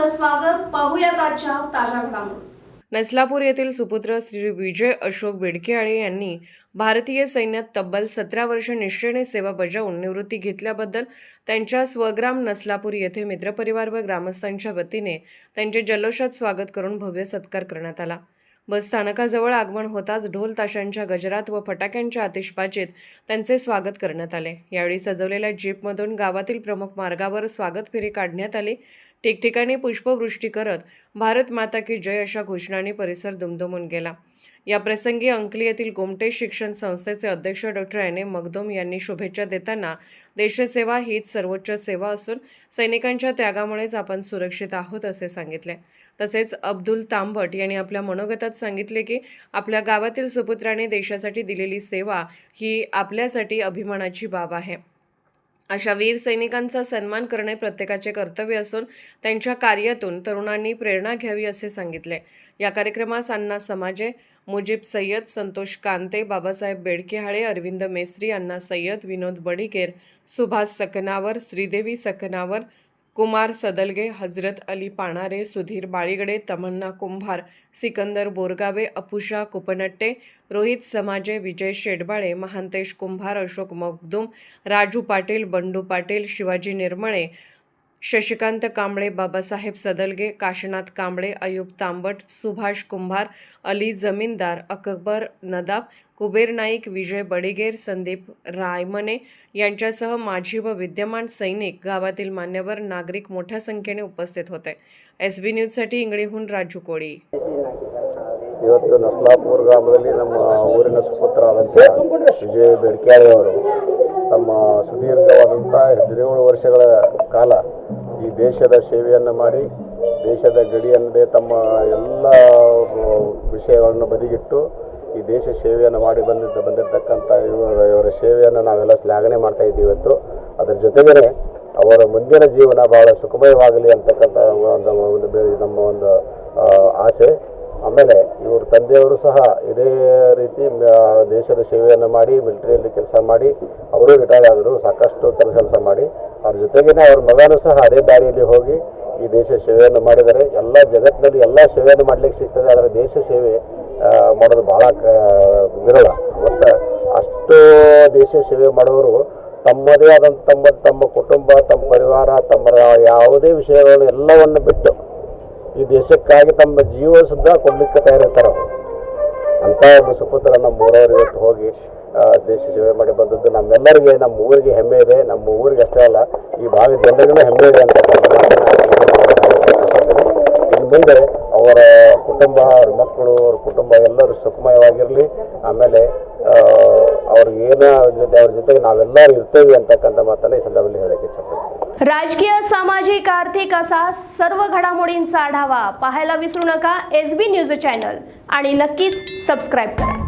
आपलं स्वागत. पाहूयात आजच्या ताज्या घडामोडी. नसलापूर येथील सुपुत्र श्री विजय अशोक बेडकेआळे यांनी भारतीय सैन्यात तब्बल 17 वर्ष निष्ठेने सेवा बजावून निवृत्ती घेतल्याबद्दल त्यांच्या स्वग्राम नसलापूर येथे मित्रपरिवार व ग्रामस्थांच्या वतीने त्यांचे जल्लोषात स्वागत करून भव्य सत्कार करण्यात आला. बस स्थानकाजवळ आगमन होताच ढोल ताशांच्या गजरात व फटाक्यांच्या आतिषबाजीत त्यांचे स्वागत करण्यात आले. यावेळी सजवलेल्या जीपमधून गावातील प्रमुख मार्गावर स्वागत फेरी काढण्यात आली. ठिकठिकाणी पुष्पवृष्टी करत भारत माता की जय अशा घोषणांनी परिसर दुमदुमून गेला. या प्रसंगी अंकली येथील गोमटे शिक्षण संस्थेचे अध्यक्ष डॉक्टर NA मगदूम यांनी शुभेच्छा देताना देशसेवा हीच सर्वोच्च सेवा असून सैनिकांच्या त्यागामुळेच आपण सुरक्षित आहोत असे सांगितले. तसेच अब्दुल तांबट यांनी आपल्या मनोगतात सांगितले की आपल्या गावातील सुपुत्राने देशासाठी दिलेली सेवा ही आपल्यासाठी अभिमानाची बाब आहे. अशा वीर सैनिकांचा सन्मान करणे प्रत्येकाचे कर्तव्य असून त्यांच्या कार्यातून तरुणांनी प्रेरणा घ्यावी असे सांगितले. या कार्यक्रमास अण्णा समाजे, मुजीब सय्यद, संतोष कांते, बाबासाहेब बेडकेआळे, अरविंद मेस्त्री, अण्णा सय्यद, विनोद बडीकेर, सुभाष सकनावर, श्रीदेवी सकनावर, कुमार सदलगे, हजरत अली पाणारे, सुधीर बाळीगडे, तमन्ना कुंभार, सिकंदर बोरगावे, अपुषा कुपनट्टे, रोहित समाजे, विजय शेडबाळे, महांतेश कुंभार, अशोक मगदूम, राजू पाटील, बंडू पाटील, शिवाजी निर्मळे, शशिकांत कांबळे, बाबासाहेब सदलगे, काशीनाथ कांबळे, अयूब तांबट, सुभाष कुंभार, अली जमीनदार, अकबर नदाब, कुबेर नाईक, विजय बडिगेर, संदीप रायमने यांच्यासह माजी व विद्यमान सैनिक, गावातील मान्यवर, नागरिक मोठ्या संख्येने उपस्थित होते. SB न्यूजसाठी इंगळीहून राजू कोळी. ಇವತ್ತು ನಸ್ಲಾಪುರ ಗ್ರಾಮದಲ್ಲಿ ನಮ್ಮ ಊರಿನ ಸುಪುತ್ರರಾದಂಥ ವಿಜಯ ಬೆಡಕೆಯಾಳೆ ಅವರು ತಮ್ಮ ಸುದೀರ್ಘವಾದಂಥ 17 ವರ್ಷಗಳ ಕಾಲ ಈ ದೇಶದ ಸೇವೆಯನ್ನು ಮಾಡಿ ದೇಶದ ಗಡಿಯನ್ನದೇ ತಮ್ಮ ಎಲ್ಲ ವಿಷಯಗಳನ್ನು ಬದಿಗಿಟ್ಟು ಈ ದೇಶ ಸೇವೆಯನ್ನು ಮಾಡಿ ಬಂದಿರತಕ್ಕಂಥ ಇವರ ಸೇವೆಯನ್ನು ನಾವೆಲ್ಲ ಶ್ಲಾಘನೆ ಮಾಡ್ತಾ ಇದ್ದೀವಿ. ಇವತ್ತು ಅದರ ಜೊತೆಗೇ ಅವರ ಮುಂದಿನ ಜೀವನ ಬಹಳ ಸುಖಮಯವಾಗಲಿ ಅಂತಕ್ಕಂಥ ನಮ್ಮ ಒಂದು ಆಸೆ. ಆಮೇಲೆ ಇವರು ತಂದೆಯವರು ಸಹ ಇದೇ ರೀತಿ ದೇಶದ ಸೇವೆಯನ್ನು ಮಾಡಿ ಮಿಲಿಟರಿಯಲ್ಲಿ ಕೆಲಸ ಮಾಡಿ ಅವರು ರಿಟೈರ್ ಆದರು. ಸಾಕಷ್ಟು ಕೆಲಸ ಮಾಡಿ ಅವ್ರ ಜೊತೆಗೇ ಅವ್ರ ಮಗನೂ ಸಹ ಅದೇ ದಾರಿಯಲ್ಲಿ ಹೋಗಿ ಈ ದೇಶ ಸೇವೆಯನ್ನು ಮಾಡಿದ್ದಾರೆ. ಎಲ್ಲ ಜಗತ್ತಿನಲ್ಲಿ ಎಲ್ಲ ಸೇವೆಯನ್ನು ಮಾಡಲಿಕ್ಕೆ ಸಿಗ್ತದೆ, ಆದರೆ ದೇಶ ಸೇವೆ ಮಾಡೋದು ಭಾಳ ವಿರಳ. ಮತ್ತು ಅಷ್ಟು ದೇಶ ಸೇವೆ ಮಾಡೋರು ತಮ್ಮದೇ ಆದಂಥ ತಮ್ಮ ಕುಟುಂಬ, ತಮ್ಮ ಪರಿವಾರ, ತಮ್ಮ ಯಾವುದೇ ವಿಷಯಗಳನ್ನು ಎಲ್ಲವನ್ನು ಬಿಟ್ಟು ಈ ದೇಶಕ್ಕಾಗಿ ತಮ್ಮ ಜೀವ ಸುದ್ದ ಕೊಡಲಿಕ್ಕೆ ತಯಾರಿರ್ತಾರೆ. ಅಂಥ ಒಬ್ಬ ಸುಪುತ್ರ ನಮ್ಮ ಊರವರು ಇವತ್ತು ಹೋಗಿ ದೇಶ ಸೇವೆ ಮಾಡಿ ಬಂದದ್ದು ನಮ್ಮೆಲ್ಲರಿಗೆ, ನಮ್ಮ ಊರಿಗೆ ಹೆಮ್ಮೆ ಇದೆ. ನಮ್ಮ ಊರಿಗೆ ಅಷ್ಟೇ ಅಲ್ಲ, ಈ ಭಾಗದ ಜನರಿಗೂ ಹೆಮ್ಮೆ ಇದೆ ಅಂತ ಇನ್ನು ಮುಂದೆ ಅವರ ಕುಟುಂಬ, ಅವ್ರ ಮಕ್ಕಳು, ಅವ್ರ ಕುಟುಂಬ ಎಲ್ಲರೂ ಸುಖಮಯವಾಗಿರಲಿ. ಆಮೇಲೆ ಅವ್ರಿಗೆ ಅವ್ರ ಜೊತೆಗೆ ನಾವೆಲ್ಲರೂ ಇರ್ತೇವೆ ಅಂತಕ್ಕಂಥ ಮಾತನ್ನು ಈ ಸಂದರ್ಭದಲ್ಲಿ ಹೇಳಕ್ಕೆ ಇಷ್ಟಪಡ್ತೀನಿ. राजकीय, सामाजिक, आर्थिक असा सर्व घडामोडींचा आढावा पाहायला विसरू नका SB न्यूज चॅनल आणि नक्कीच सबस्क्राईब करा.